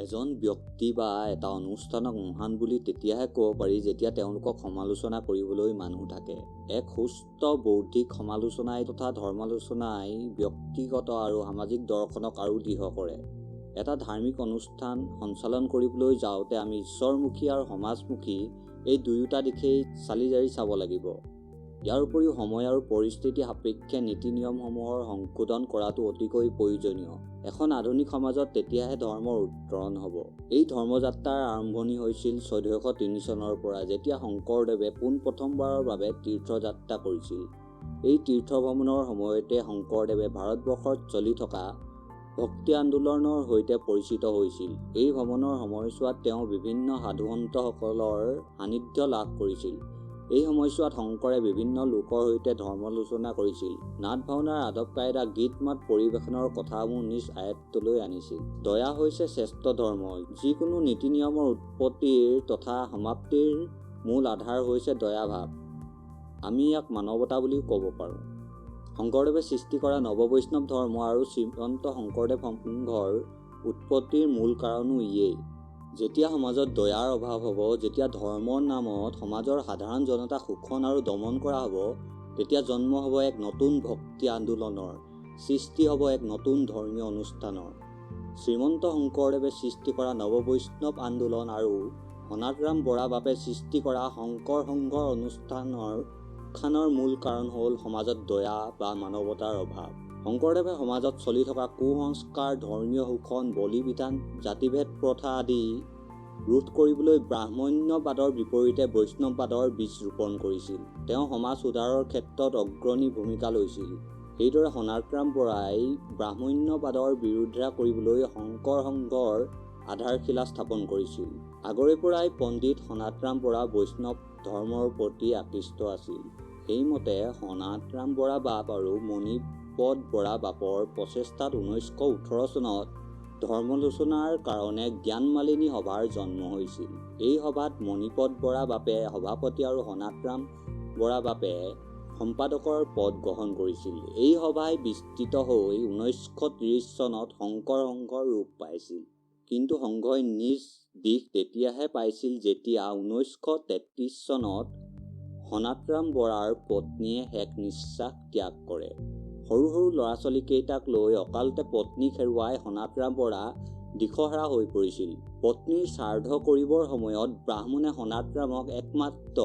এজন ব্যক্তি বা এটা অনুষ্ঠানক মহান বুলি তেতিয়াহে ক'ব পাৰি যেতিয়া তেওঁলোকক সমালোচনা কৰিবলৈ মানুহ থাকে। এক সুস্থ বৌদ্ধিক সমালোচনাই তথা ধৰ্মালোচনাই ব্যক্তিগত আৰু সামাজিক দৰ্শনক আৰু দৃঢ় কৰে। এটা ধাৰ্মিক অনুষ্ঠান সঞ্চালন কৰিবলৈ যাওঁতে আমি ঈশ্বৰমুখী আৰু সমাজমুখী এই দুয়োটা দিশেই চালি জাৰি চাব লাগিব। ইয়াৰ উপৰিও সময় আৰু পৰিস্থিতি সাপেক্ষে নীতি নিয়মসমূহৰ সংশোধন কৰাটো অতিকৈ প্ৰয়োজনীয়। এখন আধুনিক সমাজত তেতিয়াহে ধৰ্মৰ উত্তৰণ হ'ব। এই ধৰ্মযাত্ৰাৰ আৰম্ভণি হৈছিল 1403 চনৰ পৰা, যেতিয়া শংকৰদেৱে পোনপ্ৰথমবাৰৰ বাবে তীৰ্থযাত্ৰা কৰিছিল। এই তীৰ্থ ভ্ৰমণৰ সময়তে শংকৰদেৱে ভাৰতবৰ্ষত চলি থকা ভক্তি আন্দোলনৰ সৈতে পৰিচিত হৈছিল। এই ভ্ৰমণৰ সময়ছোৱাত তেওঁ বিভিন্ন সাধুসন্তসকলৰ সান্নিধ্য লাভ কৰিছিল। এই সময়ছোৱাত শংকৰে বিভিন্ন লোকৰ সৈতে ধৰ্মালোচনা কৰিছিল। নাট ভাওনাৰ আদব কায়দা, গীত মাত পৰিৱেশনৰ কথাসমূহ নিজ আয়ত্তলৈ আনিছিল। দয়া হৈছে শ্ৰেষ্ঠ ধৰ্ম। যিকোনো নীতি নিয়মৰ উৎপত্তিৰ তথা সমাপ্তিৰ মূল আধাৰ হৈছে দয়াভাৱ। আমি ইয়াক মানৱতা বুলিও ক'ব পাৰোঁ। শংকৰদেৱে সৃষ্টি কৰা নৱবৈষ্ণৱ ধৰ্ম আৰু শ্ৰীমন্ত শংকৰদেৱ সংঘৰ উৎপত্তিৰ মূল কাৰণো ইয়েই। যেতিয়া সমাজত দয়াৰ অভাৱ হ'ব, যেতিয়া ধৰ্মৰ নামত সমাজৰ সাধাৰণ জনতাক শোষণ আৰু দমন কৰা হ'ব, তেতিয়া জন্ম হ'ব এক নতুন ভক্তি আন্দোলনৰ, সৃষ্টি হ'ব এক নতুন ধৰ্মীয় অনুষ্ঠানৰ। শ্ৰীমন্ত শংকৰদেৱে সৃষ্টি কৰা নৱবৈষ্ণৱ আন্দোলন আৰু সনাতৰাম বৰা বাপে সৃষ্টি কৰা শংকৰ সংঘৰ অনুষ্ঠানৰ উত্থানৰ মূল কাৰণ হ'ল সমাজত দয়া বা মানৱতাৰ অভাৱ। শংকৰদেৱে সমাজত চলি থকা কুসংস্কাৰ, ধৰ্মীয় শোষণ, বলি বিধান, জাতিভেদ প্ৰথা আদি ৰোধ কৰিবলৈ ব্ৰাহ্মণ্যবাদৰ বিপৰীতে বৈষ্ণৱবাদৰ বীজ ৰোপণ কৰিছিল। তেওঁ সমাজ উদ্ধাৰৰ ক্ষেত্ৰত অগ্ৰণী ভূমিকা লৈছিল। সেইদৰে সনাতৰাম বৰাই ব্ৰাহ্মণ্যবাদৰ বিৰোধিতা কৰিবলৈ শংকৰ সংঘৰ আধাৰশিলা স্থাপন কৰিছিল। আগৰে পৰাই পণ্ডিত সনাতৰাম বৰা বৈষ্ণৱ ধৰ্মৰ প্ৰতি আকৃষ্ট আছিল। সেইমতে সনাতৰাম বৰা বাপ আৰু মণিপদ বৰা বাপৰ প্ৰচেষ্টাত 1918 চনত ধৰ্মালোচনাৰ কাৰণে জ্ঞানমালিনী সভাৰ জন্ম হৈছিল। এই সভাত মণিপদ বৰা বাপে সভাপতি আৰু সনাতৰাম বৰা বাপে সম্পাদকৰ পদ গ্ৰহণ কৰিছিল। এই সভাই বিস্তৃত হৈ 1930 চনত শংকৰ সংঘৰ ৰূপ পাইছিল। কিন্তু সংঘই নিজ দিশ তেতিয়াহে পাইছিল যেতিয়া 1933 চনত সনাতৰাম বৰাৰ পত্নীয়ে শেষ নিশ্বাস ত্যাগ কৰে। সৰু সৰু ল'ৰা-ছোৱালীকেইটাক লৈ অকালতে পত্নীক হেৰুৱাই সনাতৰাম বৰা দিশহাৰা হৈ পৰিছিল। পত্নীৰ শ্ৰাদ্ধ কৰিবৰ সময়ত ব্ৰাহ্মণে সনাতৰামক একমাত্ৰ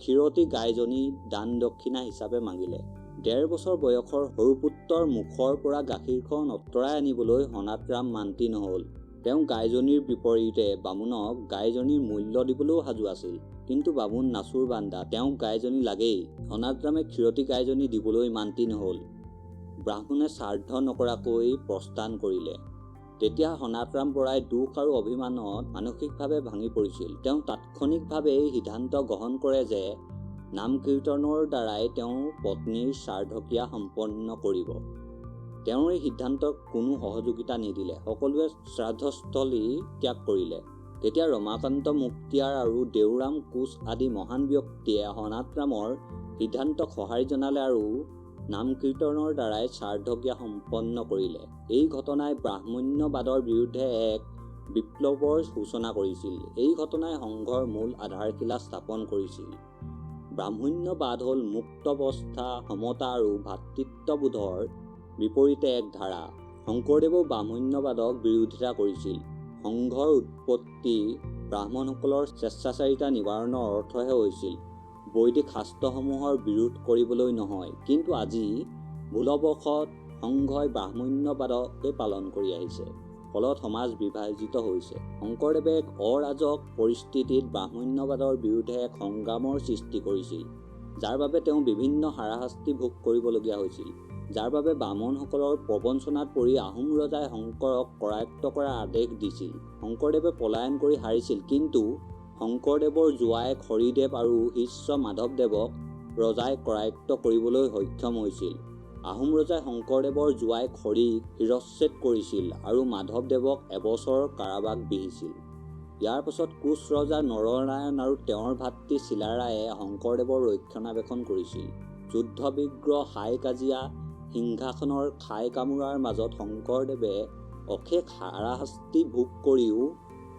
ক্ষীৰতী গাইজনী দান দক্ষিণা হিচাপে মাগিলে। 1.5 বছৰ বয়সৰ সৰু পুত্ৰৰ মুখৰ পৰা গাখীৰখন আঁতৰাই আনিবলৈ সনাতৰাম মান্তি নহ'ল। তেওঁ গাইজনীৰ বিপৰীতে বামুণক গাইজনীৰ মূল্য দিবলৈও সাজু আছিল। কিন্তু বামুণ নাচুৰ বান্দা, তেওঁক গাইজনী লাগেই। সনাতৰামে ক্ষীৰতী গাইজনী দিবলৈ মান্তি নহ'ল। ব্ৰাহ্মণে শ্ৰাদ্ধ নকৰাকৈ প্ৰস্থান কৰিলে। তেতিয়া সনাতৰাম বৰাই দুখ আৰু অভিমানত মানসিকভাৱে ভাঙি পৰিছিল। তেওঁ তাৎক্ষণিকভাৱে সিদ্ধান্ত গ্ৰহণ কৰে যে নাম কীৰ্তনৰ দ্বাৰাই তেওঁ পত্নীৰ শ্ৰাদ্ধক্ৰিয়া সম্পন্ন কৰিব। তেওঁৰ এই সিদ্ধান্তক কোনো সহযোগিতা নিদিলে। সকলোৱে শ্ৰাদ্ধস্থলী ত্যাগ কৰিলে। তেতিয়া ৰমাকান্ত মুক্তিয়াৰ আৰু দেওৰাম কোচ আদি মহান ব্যক্তিয়ে সনাতৰামৰ সিদ্ধান্তক সঁহাৰি জনালে আৰু নাম কীৰ্তনৰ দ্বাৰাই শ্ৰাদ্ধক্ৰিয়া সম্পন্ন কৰিলে। এই ঘটনাই ব্ৰাহ্মণ্যবাদৰ বিৰুদ্ধে এক বিপ্লৱৰ সূচনা কৰিছিল। এই ঘটনাই সংঘৰ মূল আধাৰশিলা স্থাপন কৰিছিল। ব্ৰাহ্মণ্যবাদ হ'ল মুক্তৱস্থা, সমতা আৰু ভাতৃত্ববোধৰ বিপৰীতে এক ধাৰা। শংকৰদেৱেও ব্ৰাহ্মণ্যবাদক বিৰোধিতা কৰিছিল। সংঘৰ উৎপত্তি ব্ৰাহ্মণসকলৰ স্বেচ্ছাচাৰিতা নিবাৰণৰ অৰ্থহে হৈছিল, বৈদিক শাস্ত্ৰসমূহৰ বিৰোধ কৰিবলৈ নহয়। কিন্তু আজি ভুলবশত সংঘই ব্ৰাহ্মণ্যবাদকে পালন কৰি আহিছে। ফলত সমাজ বিভাজিত হৈছে। শংকৰদেৱে এক অৰাজক পৰিস্থিতিত ব্ৰাহ্মণ্যবাদৰ বিৰুদ্ধে এক সংগ্ৰামৰ সৃষ্টি কৰিছিল, যাৰ বাবে তেওঁ বিভিন্ন হাৰাশাস্তি ভোগ কৰিবলগীয়া হৈছিল। যাৰ বাবে বামুণসকলৰ প্ৰবঞ্চনাত পৰি আহোম ৰজাই শংকৰক কৰায়ত্ব কৰাৰ আদেশ দিছিল। শংকৰদেৱে পলায়ন কৰি হাৰিছিল, কিন্তু শংকৰদেৱৰ জোঁৱায়েক হৰিদেৱ আৰু শিষ্য মাধৱদেৱক ৰজাই কৰায়ত্ব কৰিবলৈ সক্ষম হৈছিল। আহোম ৰজাই শংকৰদেৱৰ জোঁৱায়েক হৰিক শিৰচ্ছেদ কৰিছিল আৰু মাধৱদেৱক এবছৰৰ কাৰাবাস বিহিছিল। ইয়াৰ পাছত কোচ ৰজা নৰনাৰায়ণ আৰু তেওঁৰ ভাতৃ চিলাৰায়ে শংকৰদেৱৰ ৰক্ষণাবেক্ষণ কৰিছিল। যুদ্ধ বিগ্ৰহ, হাই কাজিয়া, সিংহাসনৰ খাই কামোৰাৰ মাজত শংকৰদেৱে অশেষ হাৰাশাস্তি ভোগ কৰিও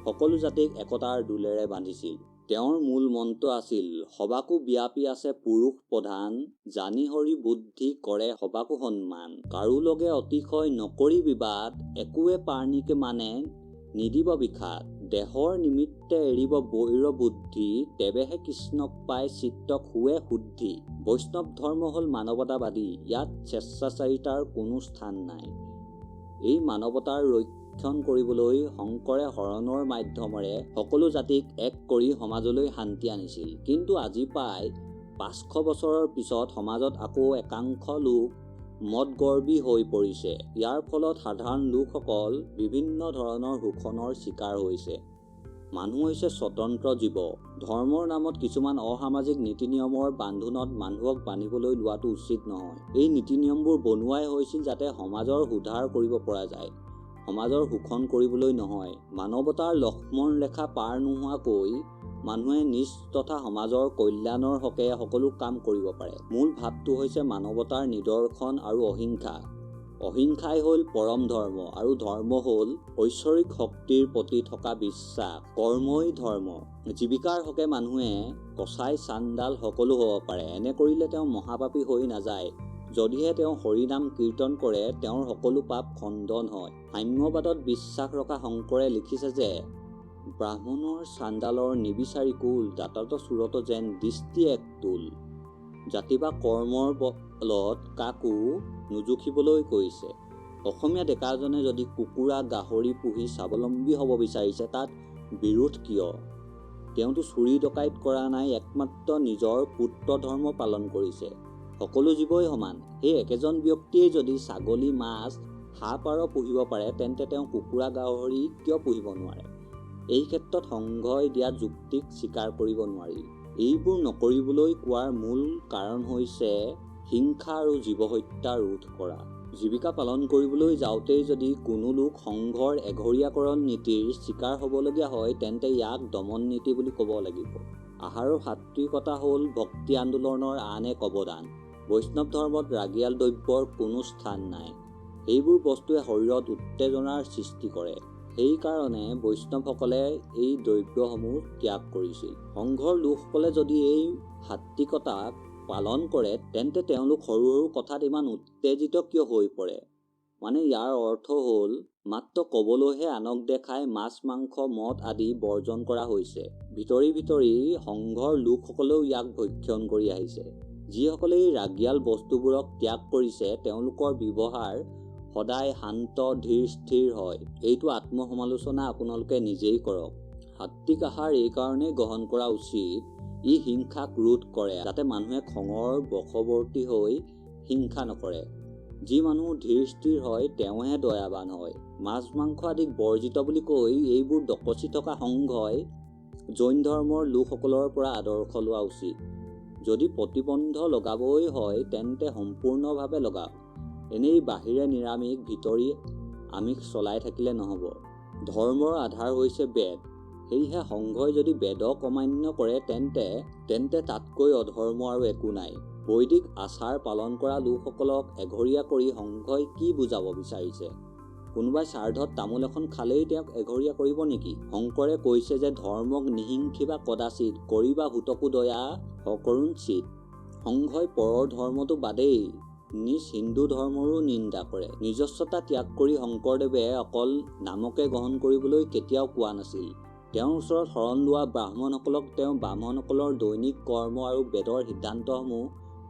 সকলো জাতিক একতাৰ দোলেৰে বান্ধিছিল। তেওঁৰ মূল মন্ত্ৰ আছিল, সবাকো ব্যাপী আছে পুৰুষ প্ৰধান, জানি হৰি বুদ্ধি কৰে সবাকো সন্মান, কাৰো লগে অতিশয় নকৰি বিবাদ, একোৱে পাৰ্নিকে মানে নিদিব বিষাদ, দেহৰ নিমিত্তে এৰিব বৈৰ বুদ্ধি, তেৱেহে কৃষ্ণক পাই চিত্তক হুৱে শুদ্ধি। বৈষ্ণৱ ধৰ্ম হ'ল মানৱতাবাদী, ইয়াত স্বেচ্ছাচাৰিতাৰ কোনো স্থান নাই। এই মানৱতাৰ ৰক্ষণ কৰিবলৈ শংকৰে শৰণৰ মাধ্যমেৰে সকলো জাতিক এক কৰি সমাজলৈ শান্তি আনিছিল। কিন্তু আজি প্ৰায় 500 বছৰৰ পিছত সমাজত আকৌ একাংশ লোক মদগৰ্বী হৈ পৰিছে। ইয়াৰ ফলত সাধাৰণ লোকসকল বিভিন্ন ধৰণৰ শোষণৰ চিকাৰ হৈছে। মানুহ হৈছে স্বতন্ত্ৰ জীৱ। ধৰ্মৰ নামত কিছুমান অসামাজিক নীতি নিয়মৰ বান্ধোনত মানুহক বান্ধিবলৈ লোৱাটো উচিত নহয়। এই নীতি নিয়মবোৰ বনোৱাই হৈছিল যাতে সমাজৰ সুধাৰ কৰিব পৰা যায়, সমাজৰ শোষণ কৰিবলৈ নহয়। মানৱতাৰ লক্ষ্মণ ৰেখা পাৰ নোহোৱাকৈ মানুহে নিজ তথা সমাজৰ কল্যাণৰ হকে সকলো কাম কৰিব পাৰে। মূল ভাৱটো হৈছে মানৱতাৰ নিদৰ্শন আৰু অহিংসা। অহিংসাই হ'ল পৰম ধৰ্ম আৰু ধৰ্ম হ'ল ঐশ্বৰিক শক্তিৰ প্ৰতি থকা বিশ্বাস। কৰ্মই ধৰ্ম। জীৱিকাৰ হকে মানুহে কচাই চাণ্ডাল সকলো হ'ব পাৰে। এনে কৰিলে তেওঁ মহাপাপী হৈ নাযায়। যদিহে তেওঁ হৰিনাম কীৰ্তন কৰে তেওঁৰ সকলো পাপ খণ্ডন হয়। সাম্যবাদত বিশ্বাস ৰখা শংকৰে লিখিছে যে ব্ৰাহ্মণৰ চাণ্ডালৰ নিবিচাৰি কুল, দাঁতত চোৰতো যেন দৃষ্টি এক তোল। জাতি বা কৰ্মৰ বলত কাকো নুজুখিবলৈ কৈছে। অসমীয়া ডেকাজনে যদি কুকুৰা গাহৰি পুহি স্বাৱলম্বী হ'ব বিচাৰিছে তাত বিৰোধ কিয়? তেওঁতো চুৰি ডকাইত কৰা নাই, একমাত্ৰ নিজৰ পুত্ৰ ধৰ্ম পালন কৰিছে। সকলো জীৱই সমান। সেই একেজন ব্যক্তিয়ে যদি ছাগলী, মাছ, হাঁহ, পাৰ পুহিব পাৰে তেন্তে তেওঁ কুকুৰা গাহৰি কিয় পুহিব নোৱাৰে? এই ক্ষেত্ৰত সংঘই দিয়া যুক্তিক স্বীকাৰ কৰিব নোৱাৰি। এইবোৰ নকৰিবলৈ কোৱাৰ মূল কাৰণ হৈছে হিংসা আৰু জীৱ হত্যা ৰোধ কৰা। জীৱিকা পালন কৰিবলৈ যাওঁতেই যদি কোনো লোক সংঘৰ এঘৰীয়াকৰণ নীতিৰ চিকাৰ হ'বলগীয়া হয় তেন্তে ইয়াক দমন নীতি বুলি ক'ব লাগিব। আহাৰৰ সাত্ত্বিকতা হ'ল ভক্তি আন্দোলনৰ আন এক অৱদান। বৈষ্ণৱ ধৰ্মত ৰাগিয়াল দ্ৰব্যৰ কোনো স্থান নাই। এইবোৰ বস্তুৱে শৰীৰত উত্তেজনাৰ সৃষ্টি কৰে। সেইকাৰণে বৈষ্ণৱসকলে এই দ্ৰব্যসমূহ ত্যাগ কৰিছিল। সংঘৰ লোকসকলে যদি এই সাত্ত্বিকতাক পালন কৰে তেন্তে তেওঁলোক সৰু সৰু কথাত ইমান উত্তেজিত কিয় হৈ পৰে? মানে ইয়াৰ অৰ্থ হ'ল মাত্ৰ ক'বলৈহে আনক দেখাই মাছ, মাংস, মদ আদি বৰ্জন কৰা হৈছে। ভিতৰি ভিতৰি সংঘৰ লোকসকলেও ইয়াক ভক্ষণ কৰি আহিছে। যিসকলে এই ৰাগিয়াল বস্তুবোৰক ত্যাগ কৰিছে তেওঁলোকৰ ব্যৱহাৰ সদায় শান্ত, ধীৰ স্থিৰ হয়। এইটো আত্মসমালোচনা আপোনালোকে নিজেই কৰক। সাত্ত্বিক আহাৰ এইকাৰণেই গ্ৰহণ কৰা উচিত, ই হিংসাক ৰোধ কৰে যাতে মানুহে খঙৰ বশৱৰ্তী হৈ হিংসা নকৰে। যি মানুহ ধীৰ স্থিৰ হয় তেওঁহে দয়াৱান হয়। মাছ, মাংস আদিক বৰ্জিত বুলি কৈ এইবোৰ ডকচি থকা সংঘই জৈন ধৰ্মৰ লোকসকলৰ পৰা আদৰ্শ লোৱা উচিত। যদি প্ৰতিবন্ধ লগাবই হয় তেন্তে সম্পূৰ্ণভাৱে লগাওক। এনেই বাহিৰে নিৰামিষ ভিতৰি আমিষ চলাই থাকিলে নহ'ব। ধৰ্মৰ আধাৰ হৈছে বেদ। সেয়েহে সংঘই যদি বেদক অমান্য কৰে তেন্তে তাতকৈ অধৰ্ম আৰু একো নাই। বৈদিক আচাৰ পালন কৰা লোকসকলক এঘৰীয়া কৰি সংঘই কি বুজাব বিচাৰিছে? কোনোবাই শ্ৰাদ্ধত তামোল এখন খালেই তেওঁক এঘৰীয়া কৰিব নেকি? শংকৰে কৈছে যে ধৰ্মক নিহিংসিবা কদাচিত, কৰিবা ভূতকো দয়া সকৰুণ চিত। সংঘই পৰৰ ধৰ্মটো বাদেই নিজ হিন্দু ধৰ্মৰো নিন্দা কৰে। নিজস্বতা ত্যাগ কৰি শংকৰদেৱে অকল নামকে গ্ৰহণ কৰিবলৈ কেতিয়াও কোৱা নাছিল। তেওঁৰ ওচৰত শৰণ লোৱা ব্ৰাহ্মণসকলক তেওঁ ব্ৰাহ্মণসকলৰ দৈনিক কৰ্ম আৰু বেদৰ সিদ্ধান্তসমূহ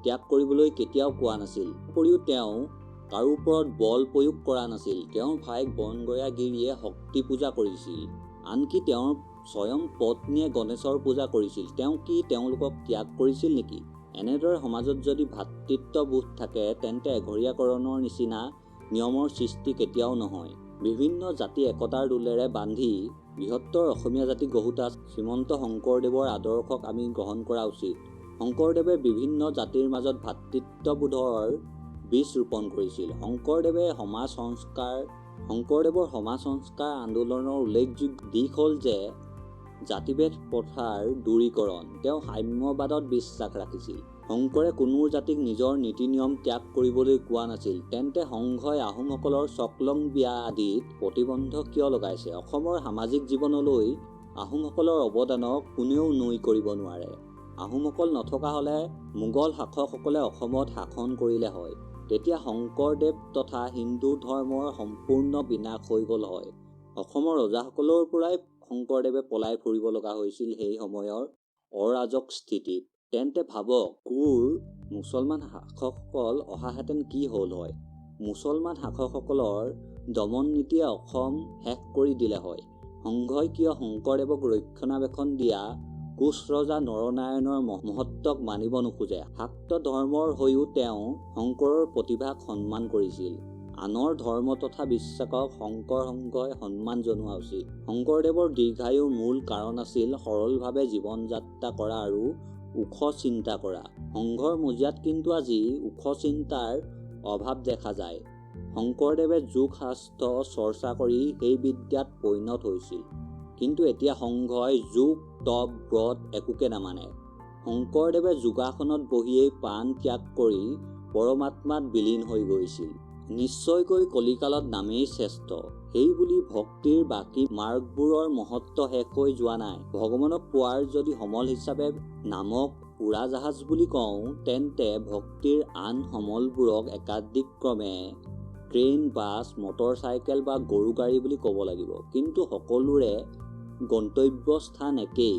ত্যাগ কৰিবলৈ কেতিয়াও কোৱা নাছিল। উপৰিও তেওঁ কাৰো ওপৰত বল প্ৰয়োগ কৰা নাছিল। তেওঁৰ ভায়েক বনগয়াগিৰিয়ে শক্তি পূজা কৰিছিল, আনকি তেওঁৰ স্বয়ং পত্নীয়ে গণেশৰ পূজা কৰিছিল। তেওঁ কি তেওঁলোকক ত্যাগ কৰিছিল নেকি? এনেদৰে সমাজত যদি ভাতৃত্ববোধ থাকে তেন্তে এঘৰীয়াকৰণৰ নিচিনা নিয়মৰ সৃষ্টি কেতিয়াও নহয়। বিভিন্ন জাতি একতাৰ দোলেৰে বান্ধি বৃহত্তৰ অসমীয়া জাতি গঢ়োতা শ্ৰীমন্ত শংকৰদেৱৰ আদৰ্শক আমি গ্ৰহণ কৰা উচিত। শংকৰদেৱে বিভিন্ন জাতিৰ মাজত ভাতৃত্ববোধৰ বীজ ৰোপণ কৰিছিল। শংকৰদেৱৰ সমাজ সংস্কাৰ আন্দোলনৰ উল্লেখযোগ্য দিশ হ'ল যে জাতিভেদ প্ৰথাৰ দূৰীকৰণ। তেওঁ সাম্যবাদত বিশ্বাস ৰাখিছিল। শংকৰে কোনো জাতিক নিজৰ নীতি নিয়ম ত্যাগ কৰিবলৈ কোৱা নাছিল। তেন্তে সংঘই আহোমসকলৰ চকলং বিয়া আদিত প্ৰতিবন্ধক কিয় লগাইছে? অসমৰ সামাজিক জীৱনলৈ আহোমসকলৰ অৱদানক কোনেও নুই কৰিব নোৱাৰে। আহোমসকল নথকা হ'লে মোগল শাসকসকলে অসমত শাসন কৰিলে হয়। তেতিয়া শংকৰদেৱ তথা হিন্দু ধৰ্মৰ সম্পূৰ্ণ বিনাশ হৈ গ'ল হয়। অসমৰ ৰজাসকলৰ পৰাই শংকৰদেৱে পলাই ফুৰিব লগা হৈছিল সেই সময়ৰ অৰাজক স্থিতিত। তেন্তে ভাবক, কোৰ মুছলমান শাসকসকল অহাহেঁতেন কি হ'ল হয়? মুছলমান শাসকসকলৰ দমন নীতিয়ে অসম শেষ কৰি দিলে হয়। সংঘই কিয় শংকৰদেৱক ৰক্ষণাবেক্ষণ দিয়া কোচ ৰজা নৰনাৰায়ণৰ মহত্বক মানিব নোখোজে? শাক্ত ধৰ্মৰ হৈও তেওঁ শংকৰৰ প্ৰতিভাক সন্মান কৰিছিল। আনৰ ধৰ্ম তথা বিশ্বাসক শংকৰ সংঘই সন্মান জনোৱা উচিত। শংকৰদেৱৰ দীৰ্ঘায়ুৰ মূল কাৰণ আছিল সৰলভাৱে জীৱন যাত্ৰা কৰা আৰু ওখ চিন্তা কৰা। সংঘৰ মজিয়াত কিন্তু আজি ওখ চিন্তাৰ অভাৱ দেখা যায়। শংকৰদেৱে যোগ শাস্ত্ৰ চৰ্চা কৰি সেই বিদ্যাত পৰিণত হৈছিল। কিন্তু এতিয়া সংঘই যোগ তপ ব্ৰত একোকে নামানে। শংকৰদেৱে যোগাসনত বহিয়েই প্ৰাণ ত্যাগ কৰি পৰমাত্মাত বিলীন হৈ গৈছিল। নিশ্চয়কৈ কলিকালত নামেই শ্ৰেষ্ঠ। সেই বুলি ভক্তিৰ বাকী মাৰ্গবোৰৰ মহত্ব শেষ হৈ যোৱা নাই। ভগৱানক পোৱাৰ যদি সমল হিচাপে নামক উৰাজাহাজ বুলি কওঁ, তেন্তে ভক্তিৰ আন সমলবোৰক একাদিক্ৰমে ট্ৰেইন, বাছ, মটৰ চাইকেল বা গৰু গাড়ী বুলি ক'ব লাগিব। কিন্তু সকলোৰে গন্তব্যস্থান একেই,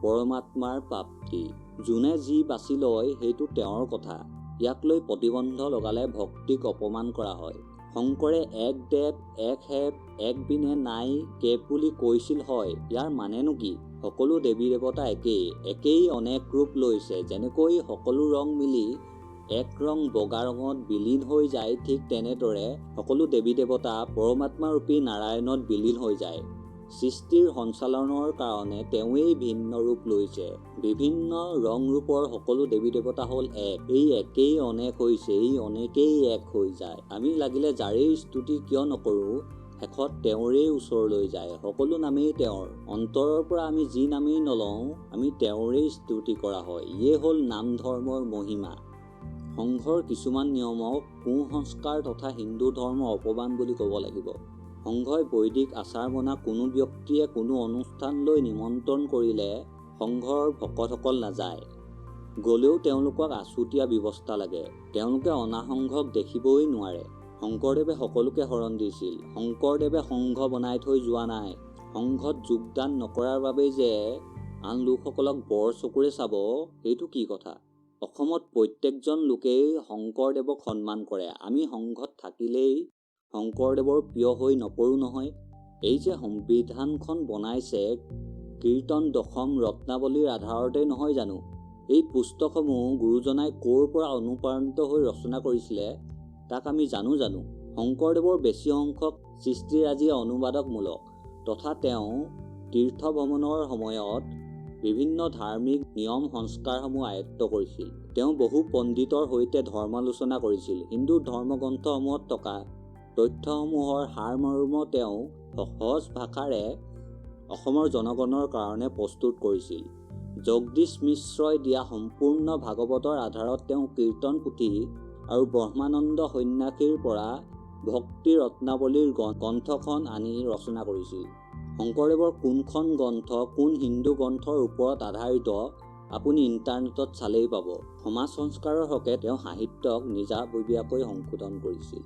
পৰমাত্মাৰ প্ৰাপ্তি। যোনে যি বাছি লয় সেইটো তেওঁৰ কথা। ইয়াক লৈ প্ৰতিবন্ধ লগালে ভক্তিক অপমান কৰা হয়। শংকৰে এক দেৱ, এক হেৱ, এক বিনে নাই কেব বুলি কৈছিল হয়। ইয়াৰ মানেনো কি? সকলো দেৱী দেৱতা একেই অনেক ৰূপ লৈছে। যেনেকৈ সকলো ৰং মিলি এক ৰং বগা ৰঙত বিলীন হৈ যায়, ঠিক তেনেদৰে সকলো দেৱী দেৱতা পৰমাত্মাৰূপী নাৰায়ণত বিলীন হৈ যায়। সৃষ্টিৰ সঞ্চালনৰ কাৰণে তেওঁৱেই ভিন্ন ৰূপ লৈছে। বিভিন্ন ৰং ৰূপৰ সকলো দেৱী দেৱতা হ'ল এক। এই একেই অনেক হৈছে, এই অনেকেই এক হৈ যায়। আমি লাগিলে যাৰেই স্তুতি কিয় নকৰোঁ, শেষত তেওঁৰেই ওচৰলৈ যায়। সকলো নামেই তেওঁৰ। অন্তৰৰ পৰা আমি যি নামেই নলওঁ, আমি তেওঁৰেই স্তুতি কৰা হয়। ইয়ে হ'ল নাম ধৰ্মৰ মহিমা। সংঘৰ কিছুমান নিয়মক কুসংস্কাৰ তথা হিন্দু ধৰ্মৰ অপমান বুলি ক'ব লাগিব। সংঘই বৈদিক আচাৰ মনা কোনো ব্যক্তিয়ে কোনো অনুষ্ঠানলৈ নিমন্ত্ৰণ কৰিলে সংঘৰ ভকতসকল নাযায়। গ'লেও তেওঁলোকক আছুতীয়া ব্যৱস্থা লাগে। তেওঁলোকে অনা সংঘক দেখিবই নোৱাৰে। শংকৰদেৱে সকলোকে শৰণ দিছিল। শংকৰদেৱে সংঘ বনাই থৈ যোৱা নাই। সংঘত যোগদান নকৰাৰ বাবেই যে আন লোকসকলক বৰ চকুৰে চাব, সেইটো কি কথা? অসমত প্ৰত্যেকজন লোকেই শংকৰদেৱক সন্মান কৰে। আমি সংঘত থাকিলেই শংকৰদেৱৰ প্ৰিয় হৈ নপৰোঁ নহয়। এই যে সংবিধানখন বনাইছে, কীৰ্তন দশম ৰত্নাৱলীৰ আধাৰতেই নহয় জানো? এই পুস্তকসমূহ গুৰুজনাই ক'ৰ পৰা অনুপ্ৰাণিত হৈ ৰচনা কৰিছিলে তাক আমি জানো। শংকৰদেৱৰ বেছি সংখ্যক সৃষ্টিৰাজিয়ে অনুবাদকমূলক তথা তেওঁ তীৰ্থ ভ্ৰমণৰ সময়ত বিভিন্ন ধাৰ্মিক নিয়ম সংস্কাৰসমূহ আয়ত্ত কৰিছিল। তেওঁ বহু পণ্ডিতৰ সৈতে ধৰ্মালোচনা কৰিছিল। হিন্দু ধৰ্মগ্ৰন্থসমূহত থকা তথ্যসমূহৰ সাৰমৰ্ম তেওঁ সহজ ভাষাৰে অসমৰ জনগণৰ কাৰণে প্ৰস্তুত কৰিছিল। জগদীশ মিশ্ৰই দিয়া সম্পূৰ্ণ ভাগৱতৰ আধাৰত তেওঁ কীৰ্তন পুথি আৰু ব্ৰহ্মানন্দ সন্ন্যাসীৰ পৰা ভক্তি ৰত্নাৱলীৰ গ্ৰন্থখন আনি ৰচনা কৰিছিল। শংকৰদেৱৰ কোনখন গ্ৰন্থ কোন হিন্দু গ্ৰন্থৰ ওপৰত আধাৰিত আপুনি ইণ্টাৰনেটত চালেই পাব। সমাজ সংস্কাৰৰ হকে তেওঁ সাহিত্যক নিজাববীয়াকৈ সংশোধন কৰিছিল।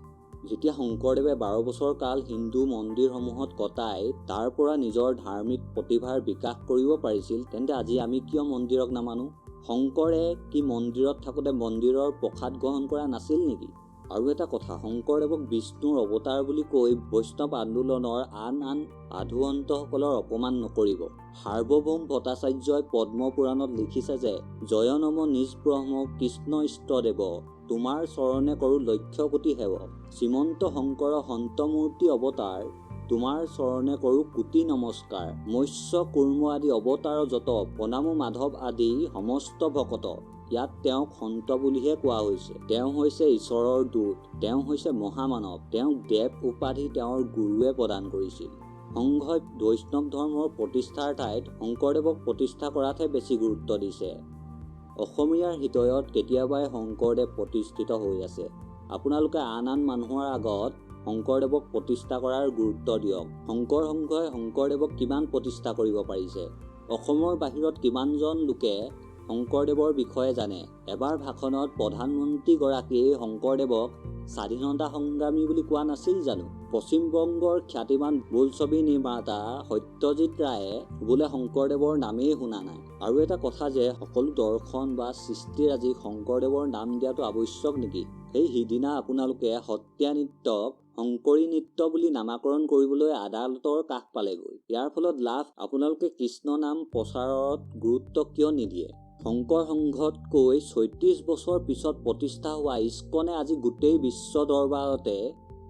যেতিয়া শংকৰদেৱে 12 বছৰ কাল হিন্দু মন্দিৰসমূহত কটাই তাৰ পৰা নিজৰ ধাৰ্মিক প্ৰতিভাৰ বিকাশ কৰিব পাৰিছিল, তেন্তে আজি আমি কিয় মন্দিৰক নামানো? শংকৰে কি মন্দিৰত থাকোঁতে মন্দিৰৰ প্ৰসাদ গ্ৰহণ কৰা নাছিল নেকি? আৰু এটা কথা, শংকৰদেৱক বিষ্ণুৰ অৱতাৰ বুলি কৈ বৈষ্ণৱ আন্দোলনৰ আন সাধুসন্তসকলৰ অপমান নকৰিব। সাৰ্বভৌম ভট্টাচাৰ্যই পদ্ম পুৰাণত লিখিছে যে, জয় নম নিজ ব্ৰহ্ম কৃষ্ণ ইষ্টদেৱ, তোমাৰ চৰণে কৰোঁ লক্ষ কোটি সেৱ। শ্ৰীমন্ত শংকৰ সন্তমূৰ্তি অৱতাৰ, তোমাৰ চৰণে কৰোঁ কোটি নমস্কাৰ। মৎস্য কুৰ্ম আদি অৱতাৰ যত, প্ৰণামো মাধৱ আদি সমস্ত ভকত। ইয়াত তেওঁক সন্ত বুলিহে কোৱা হৈছে। তেওঁ হৈছে ঈশ্বৰৰ দূত, তেওঁ হৈছে মহামানৱ। তেওঁক দেৱ উপাধি তেওঁৰ গুৰুৱে প্ৰদান কৰিছিল। সংঘই বৈষ্ণৱ ধৰ্মৰ প্ৰতিষ্ঠাৰ ঠাইত শংকৰদেৱক প্ৰতিষ্ঠা কৰাতহে বেছি গুৰুত্ব দিছে। অসমীয়াৰ হৃদয়ত কেতিয়াবাই শংকৰদেৱ প্ৰতিষ্ঠিত হৈ আছে। আপোনালোকে আন আন মানুহৰ আগত শংকৰদেৱক প্ৰতিষ্ঠা কৰাৰ গুৰুত্ব দিয়ক। শংকৰ সংঘই শংকৰদেৱক কিমান প্ৰতিষ্ঠা কৰিব পাৰিছে? অসমৰ বাহিৰত কিমানজন লোকে শংকৰদেৱৰ বিষয়ে জানে? এবাৰ ভাষণত প্ৰধানমন্ত্ৰীগৰাকীয়ে শংকৰদেৱক স্বাধীনতা সংগ্ৰামী বুলি কোৱা নাছিল জানো? পশ্চিমবংগৰ খ্যাতিমান বোলছবি নিৰ্মাতা সত্যজিৎ ৰায়ে বোলে শংকৰদেৱৰ নামেই শুনা নাই। আৰু এটা কথা যে সকলো দৰ্শন বা সৃষ্টিৰাজিক শংকৰদেৱৰ নাম দিয়াটো আৱশ্যক নেকি? সেই সিদিনা আপোনালোকে সত্ৰীয়া নৃত্যক শংকৰী নৃত্য বুলি নামাকৰণ কৰিবলৈ আদালতৰ কাষ পালেগৈ। ইয়াৰ ফলত লাভ আপোনালোকে কৃষ্ণ নাম প্ৰচাৰত গুৰুত্ব কিয় নিদিয়ে? শংকৰ সংঘতকৈ ৩৬ বছৰ পিছত প্ৰতিষ্ঠা হোৱা ইস্কনে আজি গোটেই বিশ্ব দৰবাৰতে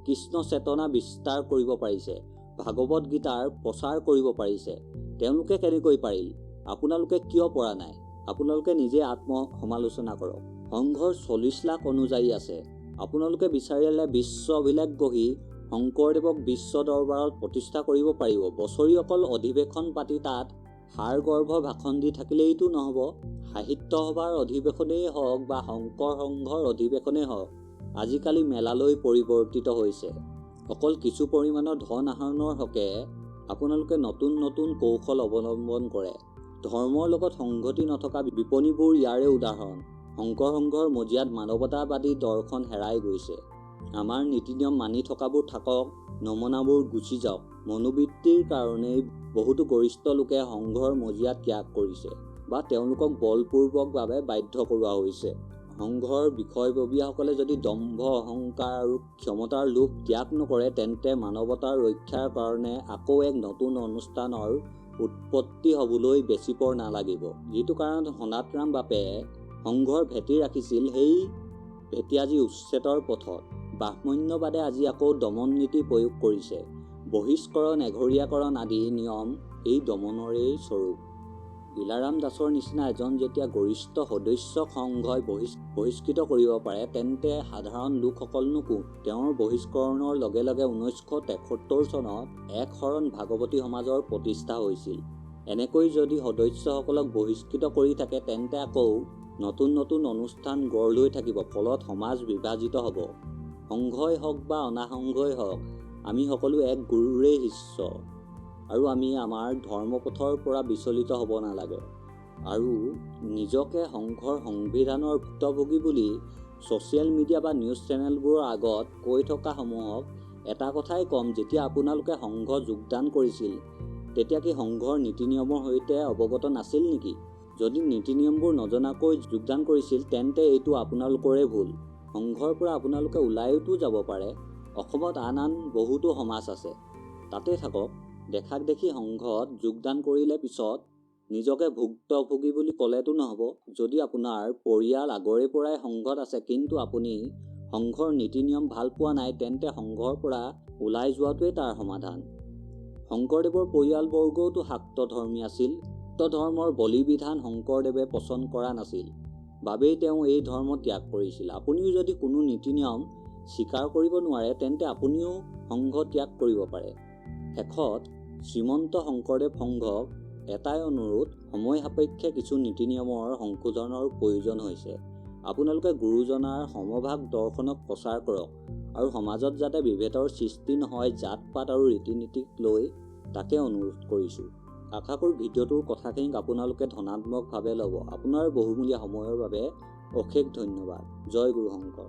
কৃষ্ণ চেতনা বিস্তাৰ কৰিব পাৰিছে, ভাগৱত গীতাৰ প্ৰচাৰ কৰিব পাৰিছে। তেওঁলোকে কেনেকৈ পাৰিল? আপোনালোকে কিয় পৰা নাই? আপোনালোকে নিজে আত্মসমালোচনা কৰক। সংঘৰ ৪০ লাখ অনুযায়ী আছে। আপোনালোকে বিচাৰিলে বিশ্ব অভিলেখ গঢ়ি শংকৰদেৱক বিশ্ব দৰবাৰত প্ৰতিষ্ঠা কৰিব পাৰিব। বছৰি অকল অধিৱেশন পাতি তাত সাৰগৰ্ভ ভাষণ দি থাকিলেইতো নহ'ব। সাহিত্য সভাৰ অধিৱেশনেই হওক বা শংকৰ সংঘৰ অধিৱেশনেই হওক, আজিকালি মেলালৈ পৰিৱৰ্তিত হৈছে। অকল কিছু পৰিমাণৰ ধন আহৰণৰ হকে আপোনালোকে নতুন নতুন কৌশল অৱলম্বন কৰে। ধৰ্মৰ লগত সংগতি নথকা বিপণীবোৰ ইয়াৰে উদাহৰণ। শংকৰ সংঘৰ মজিয়াত মানৱতাবাদী দৰ্শন হেৰাই গৈছে। আমাৰ নীতি নিয়ম মানি থকাবোৰ থাকক, নমনাবোৰ গুচি যাওক মনোবৃত্তিৰ কাৰণেই বহুতো গৰিষ্ঠ লোকে সংঘৰ মজিয়া ত্যাগ কৰিছে বা তেওঁলোকক বলপূৰ্বকভাৱে বাধ্য কৰোৱা হৈছে। সংঘৰ বিষয়ববীয়াসকলে যদি দম্ভ, অহংকাৰ আৰু ক্ষমতাৰ লোভ ত্যাগ নকৰে, তেন্তে মানৱতাৰ ৰক্ষাৰ কাৰণে আকৌ এক নতুন অনুষ্ঠানৰ উৎপত্তি হ'বলৈ বেছি পৰ নালাগিব। যিটো কাৰণত সনাতৰাম বাপে সংঘৰ ভেটি ৰাখিছিল, সেই ভেটি আজি উচ্ছেদৰ পথত। ব্ৰাহ্মণ্যবাদে আজি আকৌ দমন নীতি প্ৰয়োগ কৰিছে। বহিষ্কৰণ, এঘৰীয়াকৰণ আদি নিয়ম এই দমনৰেই স্বৰূপ। ইলাৰাম দাসৰ নিচিনা এজন যেতিয়া গৰিষ্ঠ সদস্যক সংঘই বহিষ্কৃত কৰিব পাৰে, তেন্তে সাধাৰণ লোকসকলনো কোন? তেওঁৰ বহিষ্কৰণৰ লগে লগে 1973 চনত এক শৰণ ভাগৱতী সমাজৰ প্ৰতিষ্ঠা হৈছিল। এনেকৈ যদি সদস্যসকলক বহিষ্কৃত কৰি থাকে, তেন্তে আকৌ নতুন নতুন অনুষ্ঠান গঢ় লৈ থাকিব। ফলত সমাজ বিভাজিত হ'ব। সংঘই হওক বা অনা সংঘই হওক, আমি সকলো এক গুৰুৰেই শিষ্য আৰু আমি আমাৰ ধৰ্মপথৰ পৰা বিচলিত হ'ব নালাগে। আৰু নিজকে সংঘৰ সংবিধানৰ ভুক্তভোগী বুলি ছ'চিয়েল মিডিয়া বা নিউজ চেনেলবোৰৰ আগত কৈ থকা সমূহক এটা কথাই ক'ম, যেতিয়া আপোনালোকে সংঘ যোগদান কৰিছিল, তেতিয়া কি সংঘৰ নীতি নিয়মৰ সৈতে অৱগত নাছিল নেকি? যদি নীতি নিয়মবোৰ নজনাকৈ যোগদান কৰিছিল, তেন্তে এইটো আপোনালোকৰে ভুল। সংঘৰ পৰা আপোনালোকে ওলাইতো যাব পাৰে। অসমত আন আন বহুতো সমাজ আছে, তাতে থাকক। দেখাক দেখি সংঘত যোগদান কৰিলে পিছত নিজকে ভুক্তভোগী বুলি ক'লেতো নহ'ব। যদি আপোনাৰ পৰিয়াল আগৰে পৰাই সংঘত আছে, কিন্তু আপুনি সংঘৰ নীতি নিয়ম ভাল পোৱা নাই, তেন্তে সংঘৰ পৰা ওলাই যোৱাটোৱেই তাৰ সমাধান। শংকৰদেৱৰ পৰিয়ালবৰ্গওতো শাক্ত ধৰ্মী আছিল। শাক্ত ধৰ্মৰ বলি বিধান শংকৰদেৱে পচন্দ কৰা নাছিল বাবেই তেওঁ এই ধৰ্ম ত্যাগ কৰিছিল। আপুনিও যদি কোনো নীতি নিয়ম স্বীকাৰ কৰিব নোৱাৰে, তেন্তে আপুনিও সংঘ ত্যাগ কৰিব পাৰে। শেষত শ্ৰীমন্ত শংকৰদেৱ সংঘক এটাই অনুৰোধ, সময় সাপেক্ষে কিছু নীতি নিয়মৰ সংশোধনৰ প্ৰয়োজন হৈছে। আপোনালোকে গুৰুজনাৰ সমভাগ দৰ্শনক প্ৰচাৰ কৰক আৰু সমাজত যাতে বিভেদৰ সৃষ্টি নহয়, জাত পাত আৰু ৰীতি নীতিক লৈ, তাকে অনুৰোধ কৰিছোঁ। আশা কৰোঁ ভিডিঅ'টোৰ কথাখিনিক আপোনালোকে ধনাত্মকভাৱে ল'ব। আপোনাৰ বহুমূলীয়া সময়ৰ বাবে অশেষ ধন্যবাদ। জয় গুৰু শংকৰ।